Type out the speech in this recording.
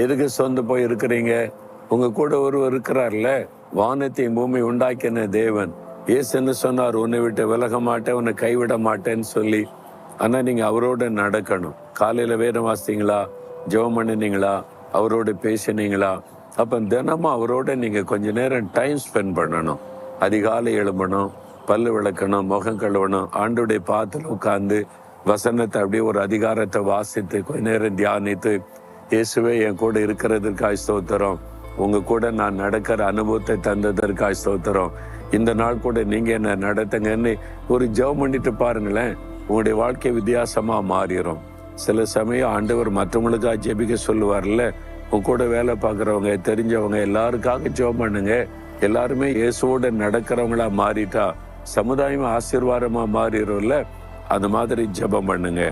எதுக்கு சொந்த போய் இருக்கிறீங்க? உங்க கூட ஒருவர் இருக்கிறார்ல, வானத்தையும் பூமி உண்டாக்கின தேவன். இயேசுன்னு சொன்னார், உன்னை விட்டு விலக மாட்டேன், உன்னை கைவிட மாட்டேன்னு சொல்லி. ஆனா நீங்க அவரோட நடக்கணும். காலையில வேதம் வாசித்தீங்களா? ஜெபம் பண்ணினீங்களா? அவரோட பேசினீங்களா? அப்ப தினமும் அவரோட நீங்க கொஞ்ச நேரம் டைம் ஸ்பெண்ட் பண்ணணும். அதிகாலை எழும்பணும், பல்லு விளக்கணும், முகம் கழுவணும், ஆண்டுடைய பாத்துல உட்கார்ந்து வசனத்தை அப்படியே ஒரு அதிகாரத்தை வாசித்து கொஞ்ச நேரம் தியானித்து, இயேசுவே என் கூட இருக்கிறதற்காய் ஸ்தோத்திரம், உங்க கூட நான் நடக்கிற அனுபவத்தை தந்ததற்காய் ஸ்தோத்திரம், இந்த நாள் கூட நீங்க என்ன நடத்துங்கன்னு ஒரு ஜெபம் பண்ணிட்டு பாருங்களேன். உங்களுடைய வாழ்க்கை வித்தியாசமா மாறிடும். சில சமயம் ஆண்டவர் மற்றவங்களுக்காக ஜெபிக்க சொல்லுவார்ல, உங்க கூட வேலை பார்க்குறவங்க, தெரிஞ்சவங்க எல்லாருக்காக ஜெபம் பண்ணுங்க. எல்லாருமே இயேசுவோட நடக்கிறவங்களா மாறிட்டா சமுதாயம் ஆசீர்வாதமா மாறிடும்ல. அந்த மாதிரி ஜெபம் பண்ணுங்க.